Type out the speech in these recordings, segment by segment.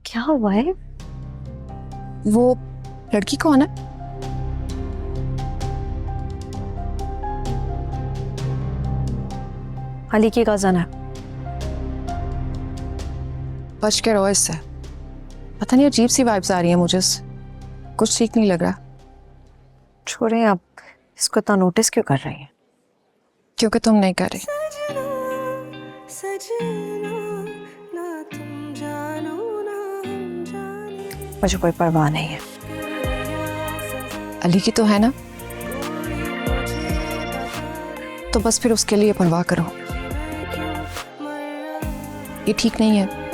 क्या हुआ है? वो लड़की कौन है? अली की कज़न है। बच के रहो इससे। पता नहीं अजीब सी वाइब्स आ रही है मुझे इससे। कुछ ठीक नहीं लग रहा। छोड़े, आप इसको इतना नोटिस क्यों कर रही हैं? क्योंकि तुम नहीं कर रही। मुझे कोई परवाह नहीं है। अली की तो है ना, तो बस फिर उसके लिए परवाह करो। ये ठीक नहीं है।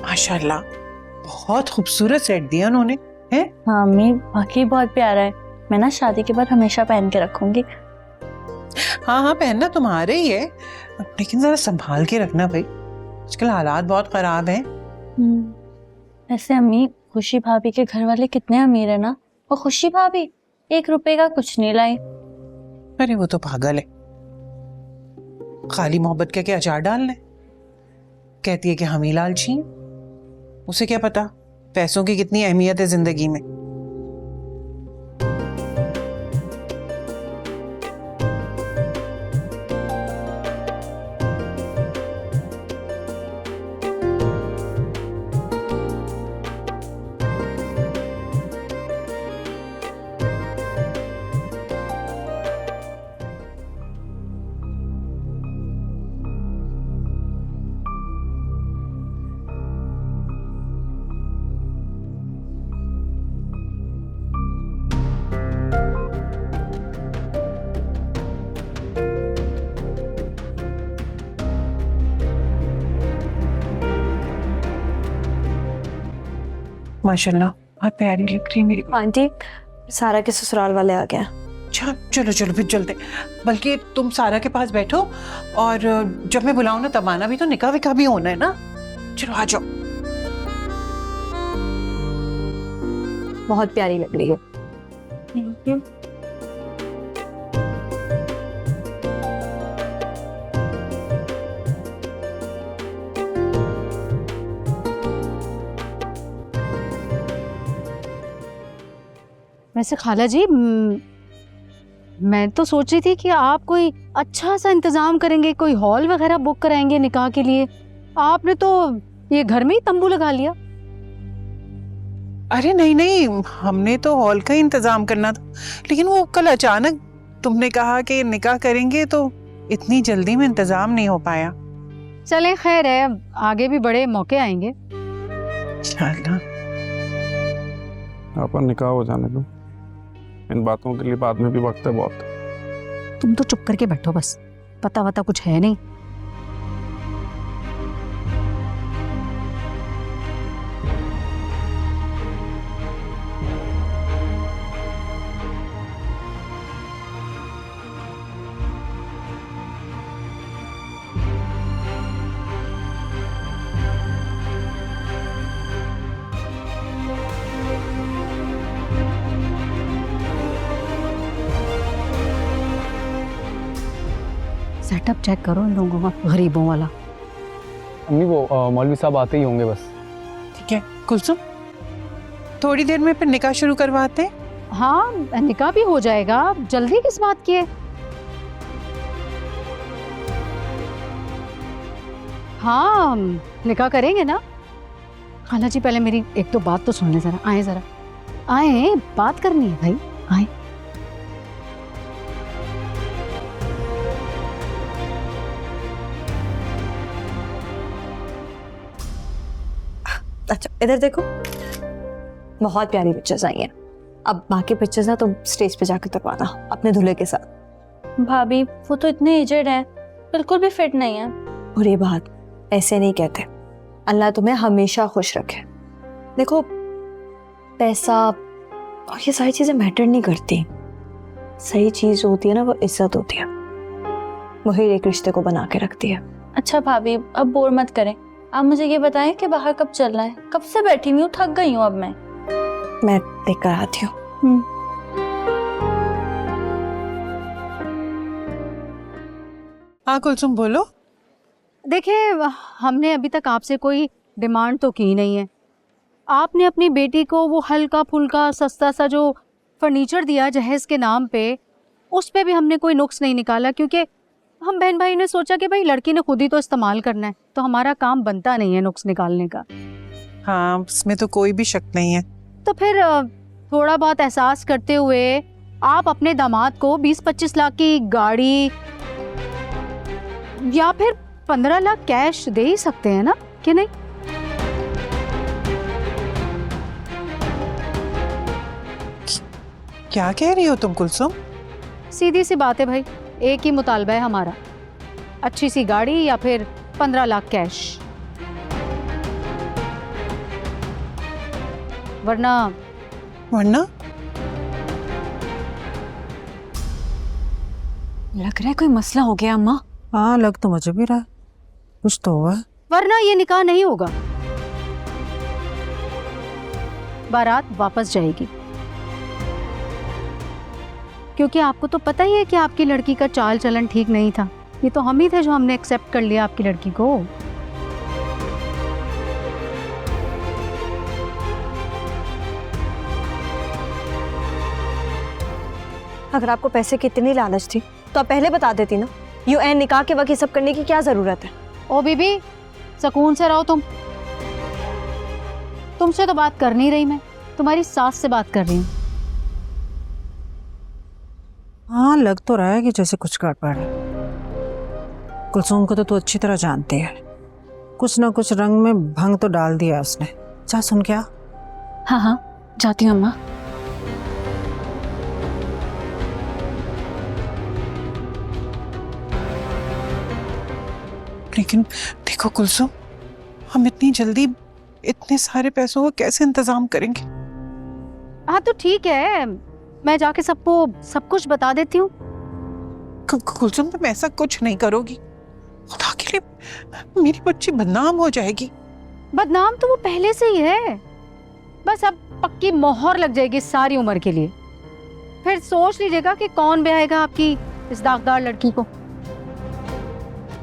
माशाल्लाह, बहुत खूबसूरत सेट दिया उन्होंने, हैं? हाँ अम्मी, वाकई बहुत प्यारा है। मैं ना शादी के बाद हमेशा पहन के रखूंगी। हाँ हाँ, पहनना तुम्हारे ही है, लेकिन जरा संभाल के रखना भाई, आजकल हालात बहुत खराब हैं। वैसे अम्मी, खुशी भाभी के घर वाले कितने अमीर है ना। वो खुशी भाभी 1 रुपए का कुछ नहीं लाई। अरे वो तो पागल है, खाली मोहब्बत के अचार डालने। कहती है कि हम ही लालची हैं। उसे क्या पता पैसों की कितनी अहमियत है जिंदगी में। माशाल्लाह, बहुत प्यारी लग रही है मेरी। आंटी, सारा के ससुराल वाले आ गए। अच्छा चलो चलो फिर चलते। बल्कि तुम सारा के पास बैठो, और जब मैं बुलाऊं ना तब आना भी, तो निकाह विकाह भी होना है ना। चलो आ जाओ। बहुत प्यारी लग रही है। Thank you. वैसे खाला जी, मैं तो सोच रही थी कि आप कोई अच्छा सा इंतजाम करेंगे, कोई हॉल वगैरह बुक कराएंगे निकाह के लिए। आपने तो ये घर में ही तंबू लगा लिया। अरे नहीं नहीं, हमने तो हॉल का ही इंतजाम करना था, लेकिन वो कल अचानक तुमने कहा कि निकाह करेंगे, तो इतनी जल्दी में इंतजाम नहीं हो पाया। चले खैर है, आगे भी बड़े मौके आएंगे। इंशाल्लाह। अपन निकाह हो जाने दो, इन बातों के लिए बाद में भी वक्त है बहुत। तुम तो चुप करके बैठो बस, पता वता कुछ है नहीं। सेटअप चेक करो इन लोगों का, गरीबों वाला। अम्मी वो मौलवी साहब आते ही होंगे बस। ठीक है कुलसुम, थोड़ी देर में फिर निकाह शुरू करवाते हैं। हाँ, निकाह भी हो जाएगा, जल्दी किस बात की है। हाँ, निकाह करेंगे ना। खाला जी पहले मेरी एक दो बात तो सुन ले जरा। आए जरा, आए, बात करनी है भाई, आए। अच्छा इधर देखो, बहुत प्यारी पिक्चर्स आई हैं। अब बाकी पिक्चर्स ना तुम स्टेज पे जाकर करवाना अपने दूल्हे के साथ। भाभी वो तो इतने एजेड है, बिल्कुल भी फिट नहीं है। और ये बात ऐसे नहीं कहते, अल्लाह तुम्हें हमेशा खुश रखे। देखो, पैसा और ये सारी चीजें मैटर नहीं करती। सही चीज होती है ना, वो इज्जत होती है, वही एक रिश्ते को बना के रखती है। अच्छा भाभी, अब बोर मत करें। आप मुझे ये बताएं कि बाहर कब चलना है? कब से बैठी हुई हूँ, थक गई हूँ अब मैं देख कर आती हूँ। हाँ कुलसुम बोलो। देखिए, हमने अभी तक आपसे कोई डिमांड तो की नहीं है। आपने अपनी बेटी को वो हल्का फुल्का सस्ता सा जो फर्नीचर दिया जहेज के नाम पे, उस पे भी हमने कोई नुक्स नहीं निकाला, क्योंकि हम बहन भाई ने सोचा कि भाई लड़की ने खुद ही तो इस्तेमाल करना है, तो हमारा काम बनता नहीं है नुक्स निकालने का। हाँ, इसमें तो कोई भी शक नहीं है। तो फिर थोड़ा बहुत एहसास करते हुए आप अपने दामाद को 20-25 लाख की गाड़ी या फिर 15 लाख कैश दे ही सकते हैं ना, कि नहीं? क्या कह रही हो तुम कुलसुम? सीधी सी बात है भाई, एक ही मुतालबा है हमारा, अच्छी सी गाड़ी या फिर 15 लाख कैश, वरना वरना लग रहा है कोई मसला हो गया अम्मा। हाँ, लग तो मुझे भी रहा है, कुछ तो हुआ है। वरना ये निकाह नहीं होगा, बारात वापस जाएगी। क्योंकि आपको तो पता ही है कि आपकी लड़की का चाल चलन ठीक नहीं था। ये तो हम ही थे जो हमने एक्सेप्ट कर लिया आपकी लड़की को। अगर आपको पैसे की इतनी लालच थी तो आप पहले बता देती ना। यूं ऐन निकाह के वक्त ये सब करने की क्या जरूरत है? ओ बीबी, सुकून से रहो तुम। तुमसे तो बात कर नहीं रही मैं, तुम्हारी सास से बात कर रही हूँ। हाँ, लग तो रहा है कि जैसे कुछ गड़बड़ है। कुलसुम को तो तू अच्छी तरह जानती है, कुछ ना कुछ रंग में भंग तो डाल दिया उसने। जा सुन क्या। हाँ हाँ, जाती हूँ अम्मा। लेकिन देखो कुलसुम, हम इतनी जल्दी इतने सारे पैसों का कैसे इंतजाम करेंगे? हाँ तो ठीक है, मैं जाके सबको सब कुछ बता देती हूँ। कुलसुम, तुम ऐसा कुछ नहीं करोगी, खुदा के लिए मेरी बच्ची बदनाम हो जाएगी। बदनाम तो वो पहले से ही है, बस अब पक्की मोहर लग जाएगी सारी उम्र के लिए। फिर सोच लीजिएगा कि कौन ब्याहेगा आपकी इस दागदार लड़की को।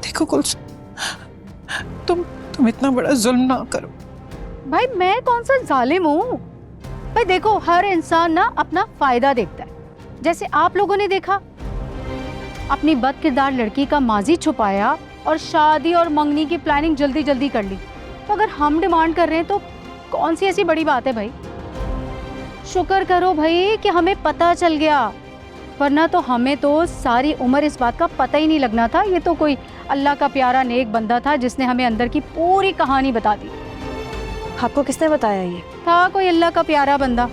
देखो कुलसुम, तुम इतना बड़ा जुल्म ना करो। भाई मैं कौन सा जालिम हूँ? भाई देखो, हर इंसान ना अपना फायदा देखता है। जैसे आप लोगों ने देखा, अपनी बदकिरदार लड़की का माजी छुपाया और शादी और मंगनी की प्लानिंग जल्दी जल्दी कर ली। तो अगर हम डिमांड कर रहे हैं तो कौन सी ऐसी बड़ी बात है भाई? शुक्र करो भाई कि हमें पता चल गया, वरना तो हमें तो सारी उम्र इस बात का पता ही नहीं लगना था। ये तो कोई अल्लाह का प्यारा नेक बंदा था जिसने हमें अंदर की पूरी कहानी बता दी। आपको किसने बताया ये? था कोई अल्लाह का प्यारा बंदा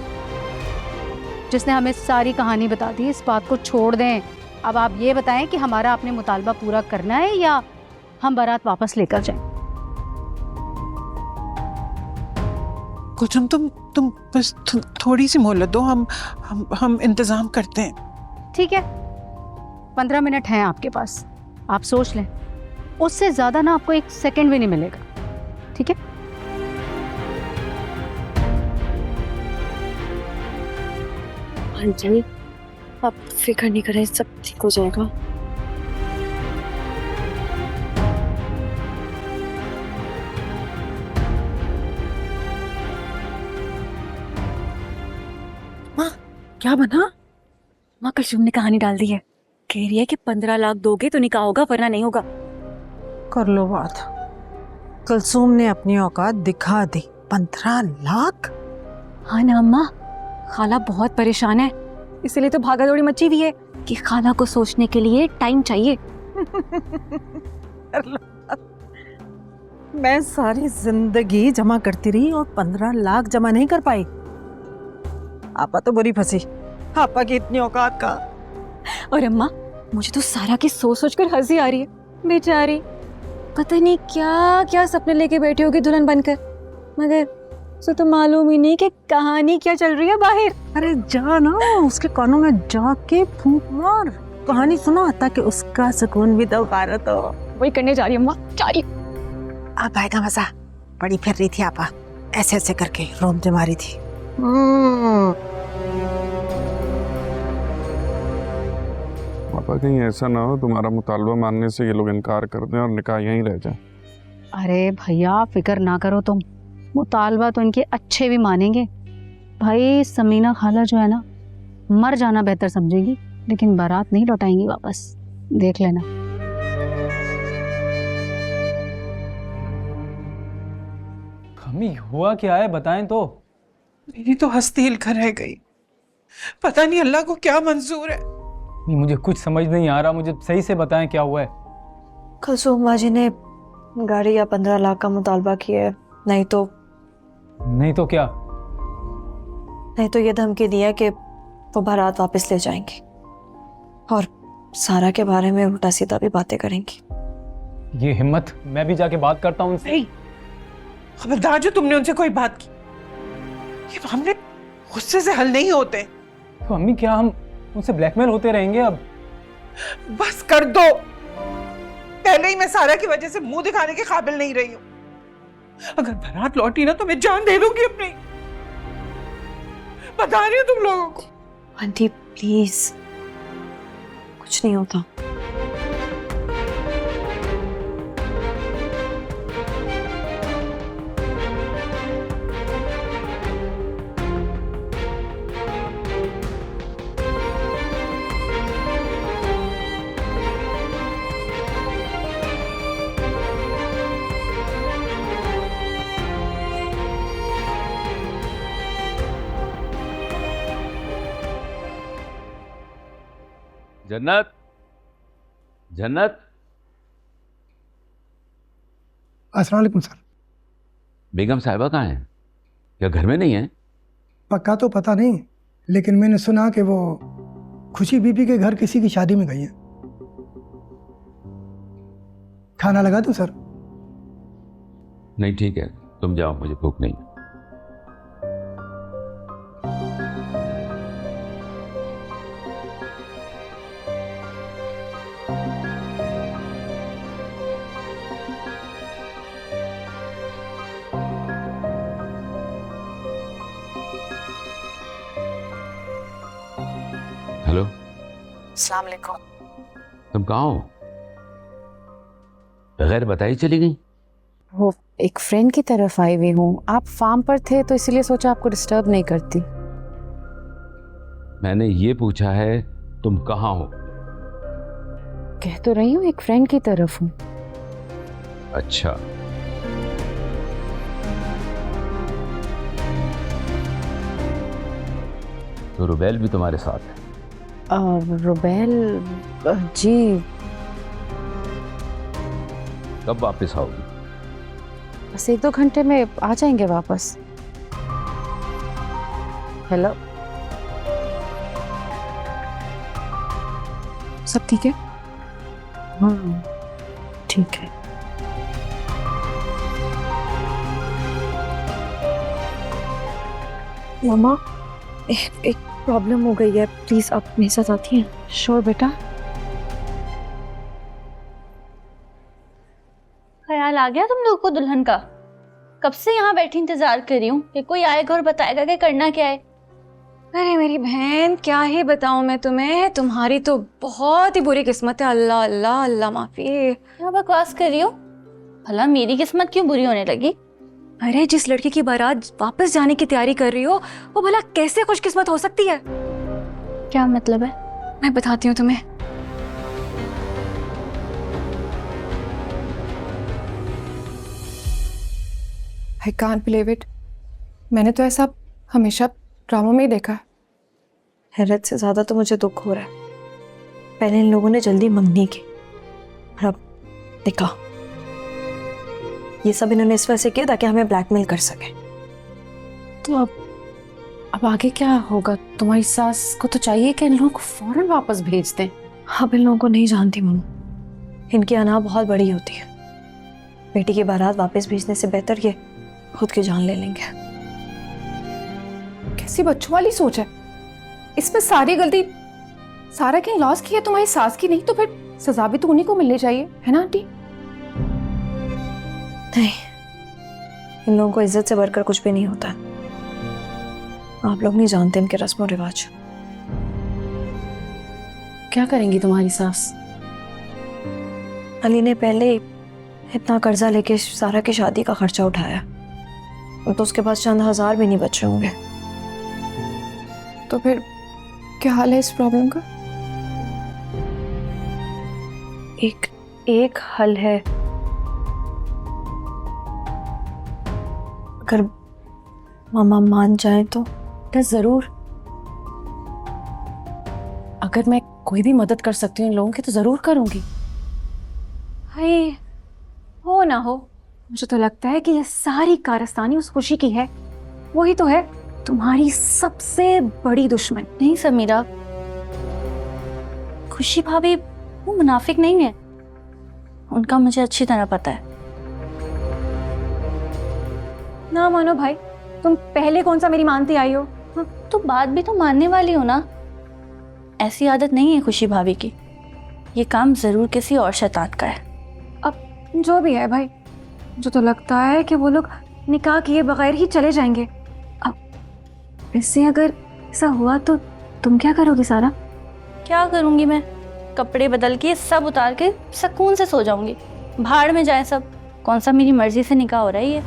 जिसने हमें सारी कहानी बता दी। इस बात को छोड़ दें। अब आप ये बताएं कि हमारा अपने मुतालबा पूरा करना है या हम बारात वापस लेकर जाएं? कुलसुम, तुम बस थोड़ी सी मोहलत दो, हम इंतजाम करते हैं। ठीक है, 15 मिनट हैं आपके पास, आप सोच लें। उससे ज्यादा ना आपको 1 सेकंड भी नहीं मिलेगा, ठीक है? जी, आप फिक्र नहीं करें, सब ठीक हो जाएगा। माँ, क्या बना? माँ, कुलसुम ने कहानी डाल दी है, कह रही है कि 15 लाख दोगे तो निकाह होगा, वरना नहीं होगा। कर लो बात। कुलसुम ने अपनी औकात दिखा दी। 15 लाख? हाँ ना अम्मा, खाला बहुत परेशान है, इसीलिए तो भागा दौड़ी मची हुई है कि खाला को सोचने के लिए टाइम चाहिए। कर लो बात। मैं सारी जिंदगी जमा करती रही और 15 लाख जमा नहीं कर पाई। आपा तो बुरी फंसी, आपा की इतनी औकात का। और अम्मा, मुझे तो सारा की सोच सोच कर हंसी आ रही है। बेचारी पता नहीं क्या क्या सपने लेके बैठी होगी दुल्हन बनकर, मगर उसे तो मालूम ही नहीं कि कहानी क्या चल रही है बाहर। अरे जा ना उसके कानों में जाके फूंक मार, कहानी सुना ताकि उसका सुकून भी तो गारत हो। वही करने जा रही हूँ अम्मा, जा रही हूँ। अब आएगा मजा। बड़ी फिर रही थी आपा, ऐसे ऐसे करके रोम जमा रही थी। पापा कहीं ऐसा ना हो तुम्हारा मुतालबा मानने से ये लोग इनकार कर दें और निकाह यहीं रह जाए। अरे भैया फिक्र ना करो तुम, मुतालबा तो इनके अच्छे भी मानेंगे। भाई समीना खाला जो है ना, मर जाना बेहतर समझेगी, लेकिन बारात नहीं लौटाएंगी वापस, देख लेना। अम्मी हुआ क्या है बताएं तो। मेरी तो हंसती हिलकर रह गई। पता नहीं अल्लाह को क्या मंजूर है। नहीं, मुझे कुछ समझ नहीं आ रहा, मुझे सही से बताएं क्या हुआ है। कुलसुम बाजी ने गाड़ी या 15 लाख का मुतालबा किया है, नहीं तो क्या? नहीं तो ये धमकी दी है कि वो बारात वापस ले जाएंगी और सारा के बारे में उल्टा सीधा भी बातें करेंगी। ये हिम्मत, मैं भी जाके बात करता हूँ उनसे। खबरदार जो तुमने उनसे कोई बात की, ये मामले गुस्से से हल नहीं होते। तो अम्मी क्या हम उनसे ब्लैकमेल होते रहेंगे अब? बस कर दो। पहले ही मैं सारा की वजह से मुंह दिखाने के काबिल नहीं रही हूं। अगर बारात लौटी ना तो मैं जान दे दूंगी अपनी। बता रही हूं तुम लोगों को। आंटी प्लीज, कुछ नहीं होता। जन्नत, जन्नत। अस्सलाम वालेकुम सर। बेगम साहिबा कहाँ हैं? क्या घर में नहीं है? पक्का तो पता नहीं, लेकिन मैंने सुना कि वो खुशी बीबी के घर किसी की शादी में गई है। खाना लगा दूं सर? नहीं ठीक है, तुम जाओ, मुझे भूख नहीं। हेलो, अस्सलाम वालेकुम। तुम कहाँ हो? बगैर बताई चली गई? वो एक फ्रेंड की तरफ आई हुई हूँ। आप फार्म पर थे तो इसीलिए सोचा आपको डिस्टर्ब नहीं करती। मैंने ये पूछा है तुम कहाँ हो। कह तो रही हूँ एक फ्रेंड की तरफ हूँ। अच्छा, तो रुबैल भी तुम्हारे साथ है? रुबैल जी। कब वापस आओगी? बस 1-2 घंटे में आ जाएंगे वापस। हेलो, सब ठीक है? हाँ ठीक है। मामा एक प्रॉब्लम हो गई है, प्लीज आप मेरे साथ आती हैं? श्योर बेटा। ख्याल आ गया तुम लोग को दुल्हन का? कब से यहाँ बैठी इंतजार कर रही हूँ कि कोई आएगा और बताएगा कि करना क्या है। अरे मेरी बहन, क्या ही बताऊं मैं तुम्हें, तुम्हारी तो बहुत ही बुरी किस्मत है। अल्लाह अल्लाह अल्लाह माफी। क्या बकवास कर रही हो? भला मेरी किस्मत क्यों बुरी होने लगी? अरे जिस लड़की की बारात वापस जाने की तैयारी कर रही हो, वो भला कैसे खुशकिस्मत हो सकती है? क्या मतलब है? मैं बताती हूँ तुम्हें। I can't believe it. मैंने तो ऐसा हमेशा ड्रामों में ही देखा है। हैरत से ज्यादा तो मुझे दुख हो रहा है। पहले इन लोगों ने जल्दी मंगनी की और अब निकाह। ये सब इन्होंने इस वजह से किया ताकि हमें ब्लैकमेल कर सके। तो अब आगे क्या होगा? तुम्हारी सास को तो चाहिए कि इन लोगों को फौरन वापस भेज दें। अब इन लोगों को नहीं जानती मम्मी, इनकी अना बहुत बड़ी होती है। बेटी की बारात वापस भेजने से बेहतर ये खुद की जान ले लेंगे। कैसी बच्चों वाली सोच है। इसमें सारी गलती सारा की लॉस की है, तुम्हारी सास की नहीं, तो फिर सजा भी तो उन्हीं को मिलनी चाहिए, है ना आंटी? नहीं, इन लोगों को इज्जत से बढ़कर कुछ भी नहीं होता। आप लोग नहीं जानते इनके रस्म और रिवाज। क्या करेंगी तुम्हारी सास? अली ने पहले इतना कर्जा लेके सारा की शादी का खर्चा उठाया, तो उसके पास चंद हजार भी नहीं बचे होंगे। तो फिर क्या हाल है इस प्रॉब्लम का? एक हल है। अगर मामा मान जाए तो जरूर। अगर मैं कोई भी मदद कर सकती हूँ इन लोगों की तो जरूर करूंगी। भाई हो ना हो, मुझे तो लगता है कि ये सारी कारस्तानी उस खुशी की है। वही तो है तुम्हारी सबसे बड़ी दुश्मन। नहीं समीरा, खुशी भाभी वो मुनाफिक नहीं है, उनका मुझे अच्छी तरह पता है। ना मानो भाई, तुम पहले कौन सा मेरी मानती आई हो? तो बात भी तो मानने वाली हो ना। ऐसी आदत नहीं है खुशी भाभी की, ये काम जरूर किसी और शैतान का है। अब जो भी है भाई, मुझे तो लगता है कि वो लोग निकाह किए बगैर ही चले जाएंगे। अब इससे अगर ऐसा हुआ तो तुम क्या करोगी सारा? क्या करूंगी मैं? कपड़े बदल के सब उतार के सुकून से सो जाऊंगी। भाड़ में जाए सब, कौन सा मेरी मर्जी से निकाह हो रहा है ये?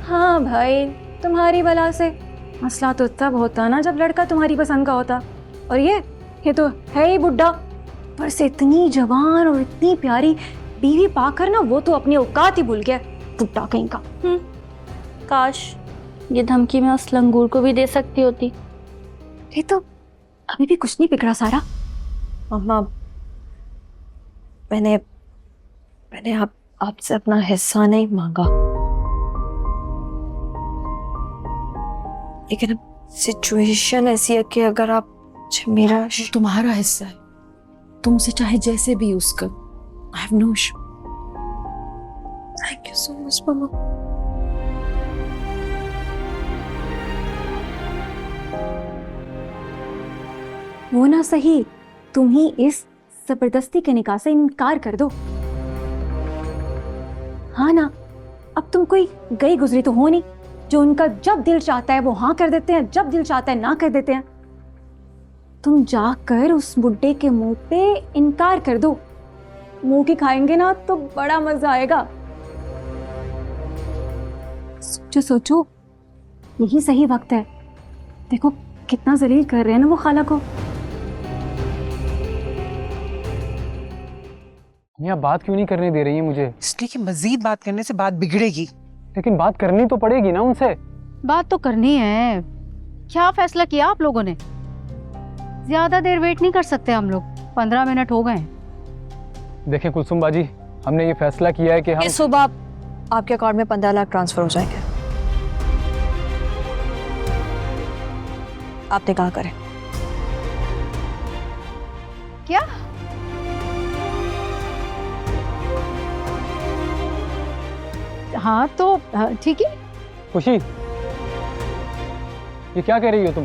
हाँ भाई, तुम्हारी बला से मसला तो तब होता ना जब लड़का तुम्हारी पसंद का होता, और ये तो है ही बुड्ढा, पर से इतनी जवान और इतनी प्यारी बीवी पाकर ना वो तो अपनी औकात ही भूल गया, बुड्ढा कहीं का। काश ये धमकी मैं उस लंगूर को भी दे सकती होती। ये तो अभी भी कुछ नहीं बिगड़ा सारा। मम्मा, मैंने आपसे अपना हिस्सा नहीं मांगा, लेकिन अब सिचुएशन ऐसी है कि अगर आप मेरा तुम्हारा हिस्सा है, तुमसे चाहे जैसे भी यूज कर। I have no issue. Thank you so much मम्मा। वो ना सही, तुम ही इस जबरदस्ती के निकाह से इनकार कर दो। हाँ ना, अब तुम कोई गई गुजरी तो हो नहीं जो उनका जब दिल चाहता है वो हाँ कर देते हैं, जब दिल चाहता है ना कर देते हैं। तुम जाकर उस बुड्ढे के मुंह पे इनकार कर दो। मुंह की खाएंगे ना तो बड़ा मजा आएगा। सोचो सोचो, यही सही वक्त है। देखो कितना जलील कर रहे हैं ना वो खाला को। यहाँ बात क्यों नहीं करने दे रही है मुझे? इसलिए कि मजीद बात करने से बात बिगड़ेगी। लेकिन बात करनी तो पड़ेगी ना उनसे। बात तो करनी है। क्या फैसला किया आप लोगों ने? ज्यादा देर वेट नहीं कर सकते हम लोग, 15 मिनट हो गए। देखें कुलसुम बाजी, हमने ये फैसला किया है कि हम इस सुबह आपके अकाउंट में 15 लाख ट्रांसफर हो जाएंगे। आप निकाह करें। क्या? हाँ तो ठीक है। खुशी, ये क्या कह रही हो तुम?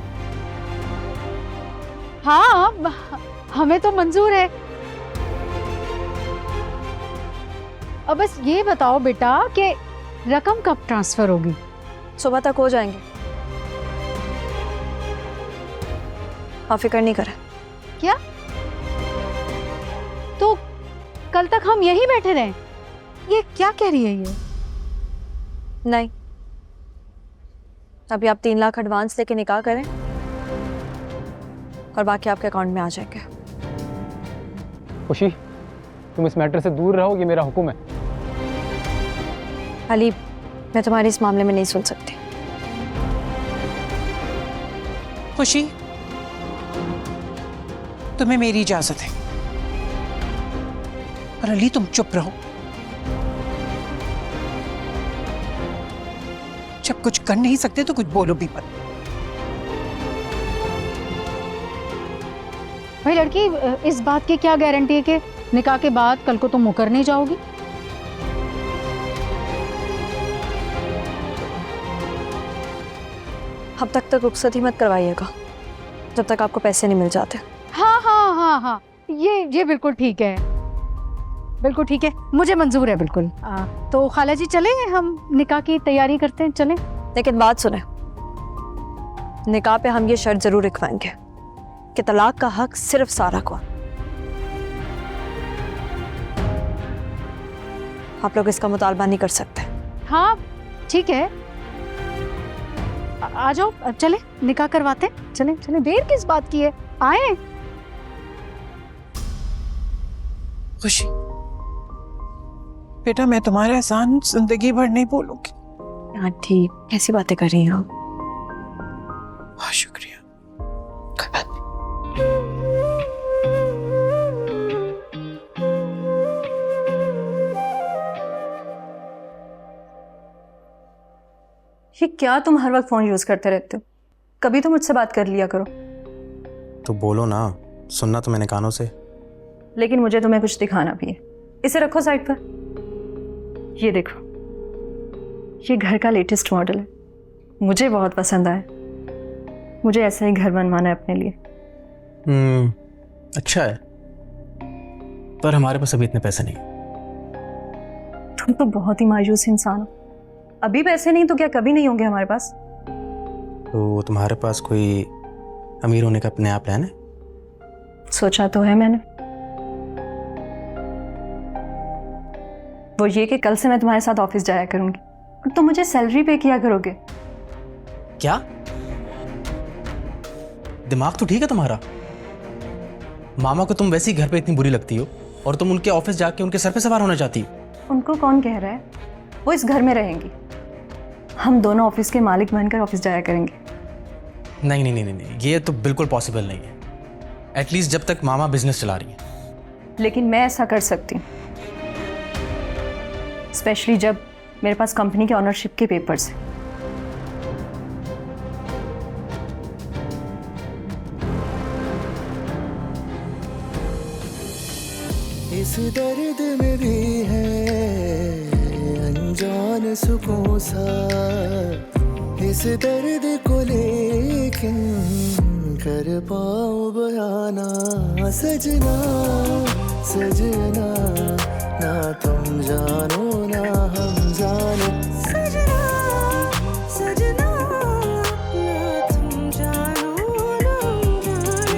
हाँ हमें तो मंजूर है। अब बस ये बताओ बेटा कि रकम कब ट्रांसफर होगी? सुबह तक हो जाएंगे, आप फिक्र नहीं करें। क्या? तो कल तक हम यहीं बैठे रहें? ये क्या कह रही है ये? नहीं, अभी आप 3 लाख एडवांस लेके निकाह करें और बाकी आपके अकाउंट में आ जाएंगे। खुशी, तुम इस मैटर से दूर रहो, ये मेरा हुक्म है। अली, मैं तुम्हारी इस मामले में नहीं सुन सकती। खुशी, तुम्हें मेरी इजाजत है, और अली तुम चुप रहो। जब कुछ कर नहीं सकते तो कुछ बोलो भी मत। भाई लड़की, इस बात की क्या गारंटी है कि निकाह के बाद कल को तुम मुकर नहीं जाओगी? अब तक रुखसत ही मत करवाइएगा जब तक आपको पैसे नहीं मिल जाते। हाँ हाँ हाँ हाँ, ये बिल्कुल ठीक है, बिल्कुल ठीक है, मुझे मंजूर है बिल्कुल। तो खाला जी चले, हम निकाह की तैयारी करते हैं, चलें। लेकिन बात सुने, निकाह पे हम ये शर्त जरूर लिखवाएंगे कि तलाक का हक सिर्फ सारा को। आप लोग इसका मुतालबा नहीं कर सकते। हाँ ठीक है, आ जाओ, अब चले निकाह करवाते, चले चले, देर किस बात की है, आए। खुशी बेटा, मैं तुम्हारा एहसान जिंदगी भर नहीं भूलूंगी। आंटी कैसी बातें कर रही हैं आप? बहुत शुक्रिया। कोई बात नहीं। ये क्या तुम हर वक्त फोन यूज करते रहते हो? कभी तो मुझसे बात कर लिया करो। तो बोलो ना, सुनना तो मैंने कानों से। लेकिन मुझे तुम्हें कुछ दिखाना भी है। इसे रखो साइड पर। ये देखो, ये घर का लेटेस्ट मॉडल है, मुझे बहुत पसंद आया। मुझे ऐसा ही घर बनवाना है अपने लिए। अच्छा है, पर हमारे पास अभी इतने पैसे नहीं। तुम तो बहुत ही मायूस इंसान हो। अभी पैसे नहीं तो क्या कभी नहीं होंगे हमारे पास? तो तुम्हारे पास कोई अमीर होने का नया प्लान है? सोचा तो है मैंने। वो ये कि कल से मैं तुम्हारे साथ ऑफिस जाया करूंगी और तुम मुझे सैलरी पे किया करोगे। क्या दिमाग तो ठीक है तुम्हारा? मामा को तुम वैसे ही घर पे इतनी बुरी लगती हो और तुम उनके ऑफिस जाके उनके सर पे सवार होना चाहती हो। उनको कौन कह रहा है? वो इस घर में रहेंगी, हम दोनों ऑफिस के मालिक बनकर ऑफिस जाया करेंगे। नहीं नहीं नहीं नहीं नहीं, ये तो बिल्कुल पॉसिबल नहीं है, एटलीस्ट जब तक मामा बिजनेस चला रही है। लेकिन मैं ऐसा कर सकती हूँ, स्पेशली जब मेरे पास कंपनी के ऑनरशिप के पेपर्स हैं। इस दर्द में भी है अनजान सुकून सा, इस दर्द को लेकिन कर पाऊं बयाना। सजना सजना, ना तुम जानो ना हम जाने। सजना सजना, ना तुम जानो ना हम जाने।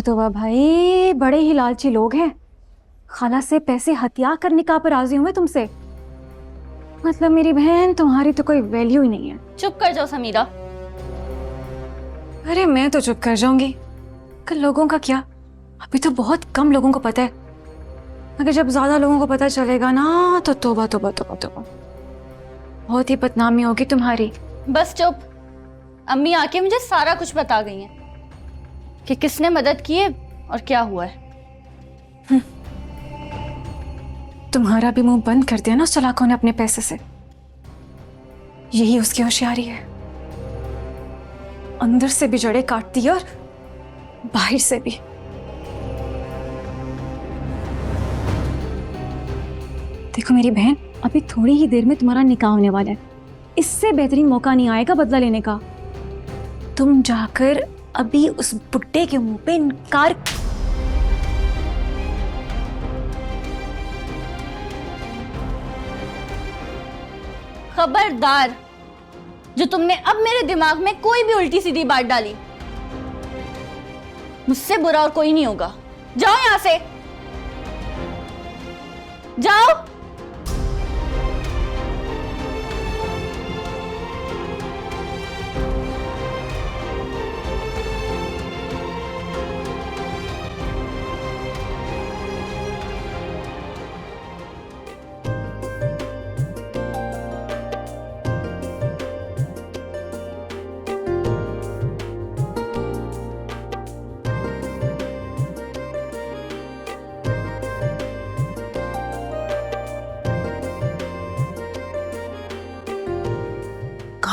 तोबा भाई, बड़े ही लालची लोग हैं। खाला से पैसे हथिया कर निकाह पर राजी हुए तुमसे। मतलब मेरी बहन, तुम्हारी तो कोई वैल्यू ही नहीं है। चुप कर जाओ समीरा। अरे मैं तो चुप कर जाऊंगी, कल लोगों का क्या? अभी तो बहुत कम लोगों को पता है, अगर जब ज्यादा लोगों को पता चलेगा ना तो तोबा तोबा तोबा तोबा, बहुत ही बदनामी होगी तुम्हारी। बस चुप। अम्मी आके मुझे सारा कुछ बता गई हैं कि किसने मदद की है और क्या हुआ है। तुम्हारा भी मुंह बंद कर दिया ना उस चालाकों ने अपने पैसे से। यही उसकी होशियारी है, अंदर से भी जड़ें काटती है और बाहर से भी। देखो मेरी बहन, अभी थोड़ी ही देर में तुम्हारा निकाह होने वाला है, इससे बेहतरीन मौका नहीं आएगा बदला लेने का। तुम जाकर अभी उस बुड्ढे के मुंह पे इनकार। खबरदार, जो तुमने अब मेरे दिमाग में कोई भी उल्टी सीधी बात डाली, मुझसे बुरा और कोई नहीं होगा। जाओ यहां से, जाओ।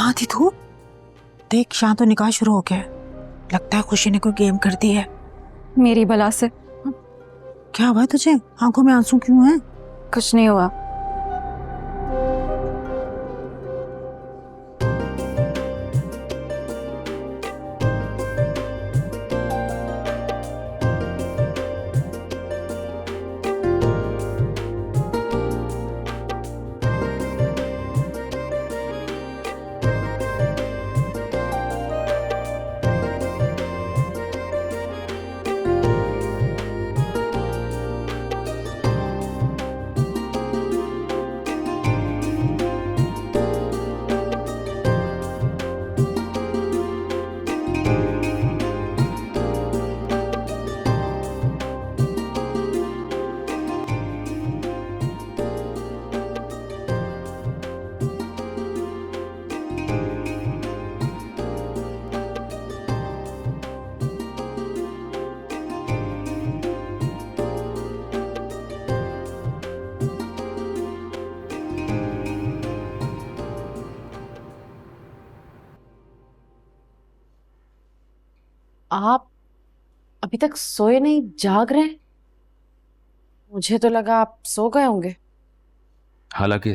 कहाँ थी तू? देख शाम तो निकाह शुरू हो गया है। लगता है खुशी ने कोई गेम कर दी है। मेरी बला से। क्या हुआ तुझे? आंखों में आंसू क्यों हैं? कुछ नहीं हुआ। आप अभी तक सोए नहीं, जाग रहे हैं? मुझे तो लगा आप सो गए होंगे। हालांकि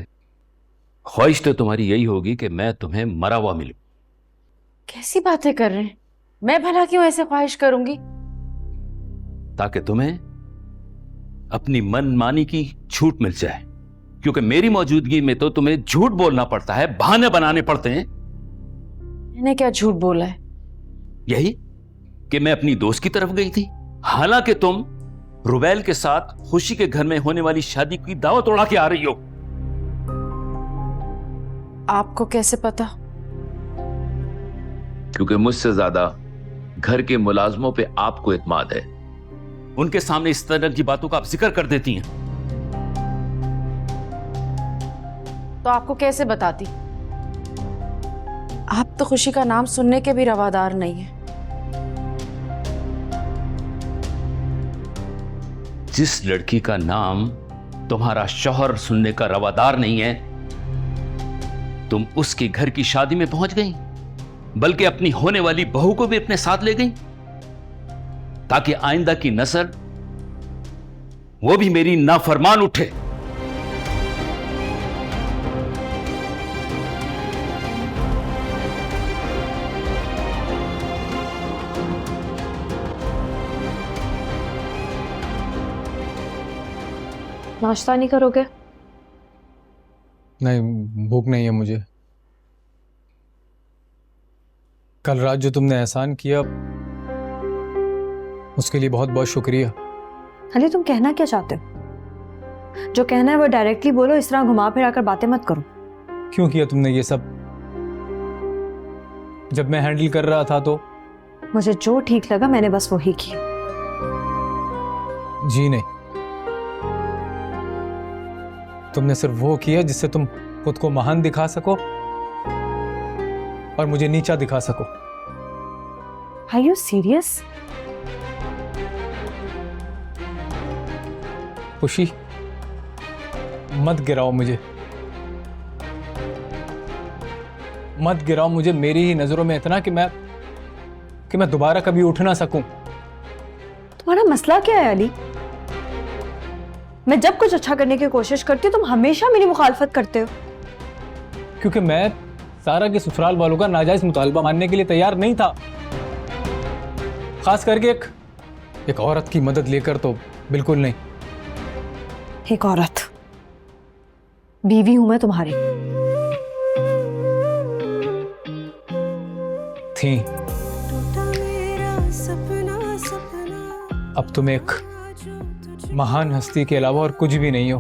ख्वाहिश तो तुम्हारी यही होगी कि मैं तुम्हें मरा हुआ मिलूं। कैसी बातें कर रहे हैं? मैं भला क्यों ऐसे ख्वाहिश करूंगी? ताकि तुम्हें अपनी मनमानी की छूट मिल जाए, क्योंकि मेरी मौजूदगी में तो तुम्हें झूठ बोलना पड़ता है, बहाने बनाने पड़ते हैं। मैंने क्या झूठ बोला है? यही कि मैं अपनी दोस्त की तरफ गई थी, हालांकि तुम रुबैल के साथ खुशी के घर में होने वाली शादी की दावत उड़ा के आ रही हो। आपको कैसे पता? क्योंकि मुझसे ज्यादा घर के मुलाजमों पे आपको इत्मीनान है। उनके सामने इस तरह की बातों का आप जिक्र कर देती हैं। तो आपको कैसे बताती? आप तो खुशी का नाम सुनने के भी रवादार नहीं है। जिस लड़की का नाम तुम्हारा शौहर सुनने का रवादार नहीं है, तुम उसके घर की शादी में पहुंच गई, बल्कि अपनी होने वाली बहू को भी अपने साथ ले गई, ताकि आइंदा की नस्ल वो भी मेरी नाफरमान उठे। नाश्ता नहीं करोगे? नहीं, भूख नहीं है मुझे। कल रात जो तुमने एहसान किया उसके लिए बहुत बहुत शुक्रिया। अली तुम कहना क्या चाहते हो? जो कहना है वो डायरेक्टली बोलो, इस तरह घुमा फिरा कर बातें मत करो। क्यों किया तुमने ये सब? जब मैं हैंडल कर रहा था तो मुझे जो ठीक लगा मैंने बस वही किया। जी नहीं, तुमने सिर्फ वो किया जिससे तुम खुद को महान दिखा सको और मुझे नीचा दिखा सको। Are you serious? खुशी, मत गिराओ मुझे, मत गिराओ मुझे मेरी ही नजरों में इतना कि मैं दोबारा कभी उठ ना सकूं। तुम्हारा मसला क्या है अली? मैं जब कुछ अच्छा करने की कोशिश करती हूँ तुम हमेशा मेरी मुखालफत करते हो। क्योंकि मैं सारा के ससुराल वालों का नाजायज मुतालबा मानने के लिए तैयार नहीं था, खास करके एक औरत की मदद लेकर तो बिल्कुल नहीं। एक औरत? बीवी हूं मैं तुम्हारी। थी। अब तुम एक महान हस्ती के अलावा और कुछ भी नहीं हो।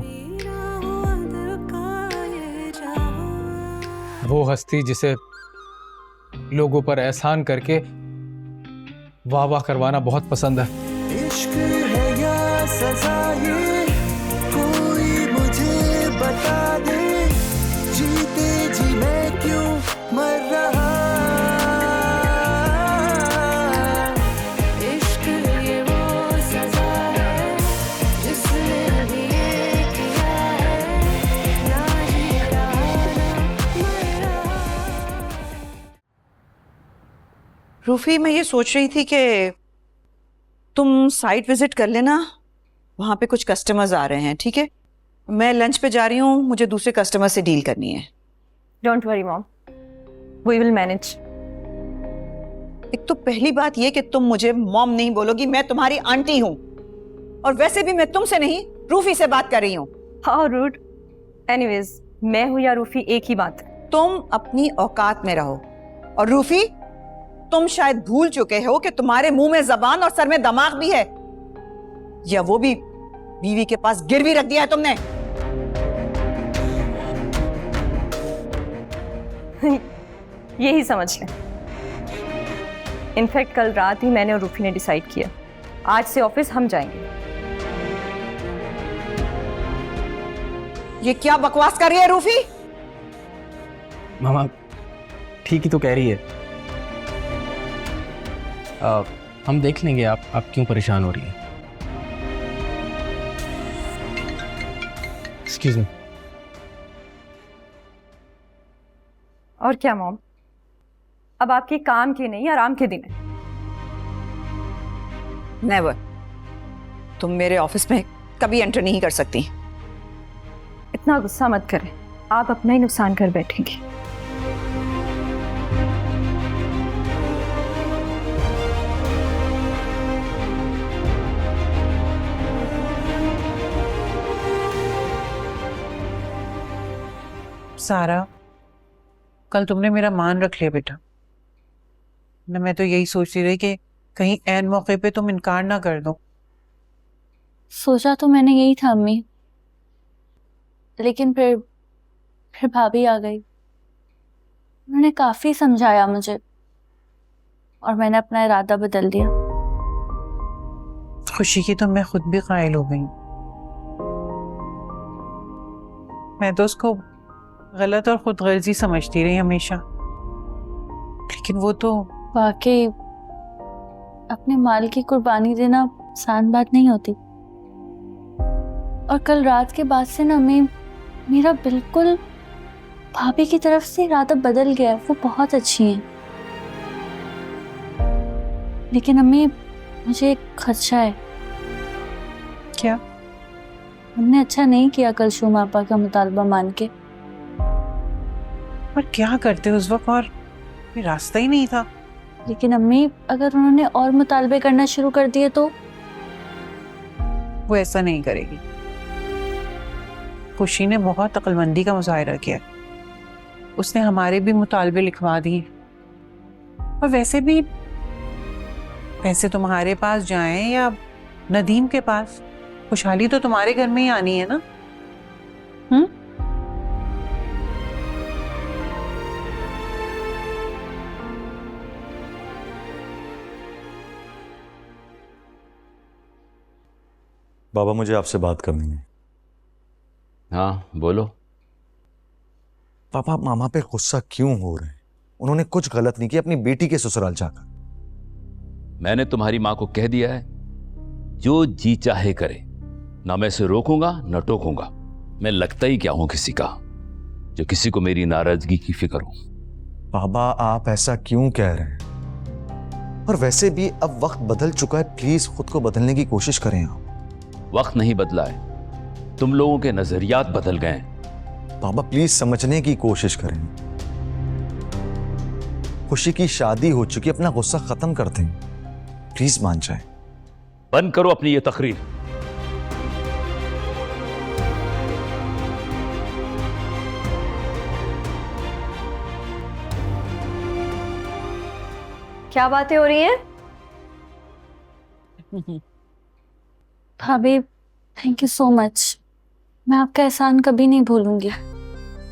वो हस्ती जिसे लोगों पर एहसान करके वाह वाह करवाना बहुत पसंद है। इश्क है या सजा ये कोई मुझे बता दे, जीते जी मैं क्यों मर रहा। इश्क ये वो सजा है जिसने अभी ये किया है, ना जी रहा ना मर रहा। रूफी, मैं ये सोच रही थी कि तुम साइट विजिट कर लेना, वहां पे कुछ कस्टमर्स आ रहे हैं, ठीक है? मैं लंच पे जा रही हूँ, मुझे दूसरे कस्टमर से डील करनी है। Don't worry mom, we will manage. एक तो पहली बात ये कि तुम मुझे मॉम नहीं बोलोगी, मैं तुम्हारी आंटी हूँ, और वैसे भी मैं तुमसे नहीं रूफी से बात कर रही हूँ। How rude. एनीवेज, मैं हूँ या रूफी एक ही बात। तुम अपनी औकात में रहो। और रूफी, तुम शायद भूल चुके हो कि तुम्हारे मुंह में जबान और सर में दिमाग भी है, या वो भी बीवी के पास गिरवी रख दिया है तुमने। यही समझ लें। इनफैक्ट कल रात ही मैंने और रूफी ने डिसाइड किया, आज से ऑफिस हम जाएंगे। ये क्या बकवास कर रही है रूफी? मामा ठीक ही तो कह रही है। हम देख लेंगे, आप क्यों परेशान हो रही हैं? Excuse me. और क्या मॉम, अब आपके काम के नहीं आराम के दिन है। नेवर। तुम मेरे ऑफिस में कभी एंटर नहीं कर सकती। इतना गुस्सा मत करें, आप अपना ही नुकसान कर बैठेंगे। सारा, कल तुमने मेरा मान रख लिया बेटा ना। मैं तो यही सोचती रही कि कहीं ऐन मौके पे तुम इनकार ना कर दो। सोचा तो मैंने यही था अम्मी, लेकिन फिर भाभी आ गई। उन्होंने काफी समझाया मुझे और मैंने अपना इरादा बदल दिया। खुशी की तो मैं खुद भी कायल हो गई। मैं तो उसको गलत और खुद गर्जी समझती रही हमेशा, लेकिन वो तो वाकई अपने माल की कुर्बानी देना आसान बात नहीं होती। और कल रात के बाद से ना मेरा बिल्कुल भाभी की तरफ से इरादा बदल गया। वो बहुत अच्छी हैं, लेकिन अम्मी मुझे एक खदशा है। क्या? हमने अच्छा नहीं किया कल शुमा आपा का मुतालबा मान के। पर क्या करते उस वक्त, और कोई रास्ता ही नहीं था। लेकिन अम्मी अगर उन्होंने और मुतालबे करना शुरू कर दिए तो? वो ऐसा नहीं करेगी। खुशी ने बहुत अक्लमंदी का मुजाहिरा किया, उसने हमारे भी मुतालबे लिखवा दिए। और वैसे भी पैसे तुम्हारे पास जाएं या नदीम के पास, खुशहाली तो तुम्हारे घर में ही आनी है ना। बाबा, मुझे आपसे बात करनी है। हाँ बोलो। पापा, आप मामा पे गुस्सा क्यों हो रहे हैं? उन्होंने कुछ गलत नहीं किया अपनी बेटी के ससुराल जाकर। मैंने तुम्हारी मां को कह दिया है, जो जी चाहे करे, ना मैं इसे रोकूंगा ना टोकूंगा। मैं लगता ही क्या हूं किसी का, जो किसी को मेरी नाराजगी की फिक्र हो। बाबा, आप ऐसा क्यों कह रहे हैं? और वैसे भी अब वक्त बदल चुका है, प्लीज खुद को बदलने की कोशिश करें आप। वक्त नहीं बदला है, तुम लोगों के नजरियात बदल गए हैं। बाबा प्लीज समझने की कोशिश करें। खुशी की शादी हो चुकी, अपना गुस्सा खत्म कर दें, प्लीज मान जाए। बंद करो अपनी ये तकरीर। क्या बातें हो रही हैं? भाभी थैंक यू सो मच। मैं आपका एहसान कभी नहीं भूलूंगी।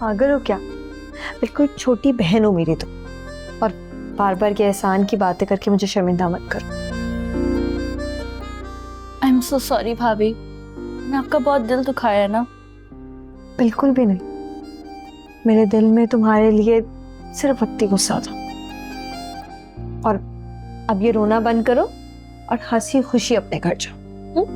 पागल हो क्या? बिल्कुल छोटी बहन हो मेरी तो, और बार बार के एहसान की बातें करके मुझे शर्मिंदा मत करो। आई एम सो सॉरी भाभी, मैंने आपका बहुत दिल दुखाया है ना। बिल्कुल भी नहीं, मेरे दिल में तुम्हारे लिए सिर्फ वक्ती गुस्सा था। और अब ये रोना बंद करो और हंसी खुशी अपने घर जाओ।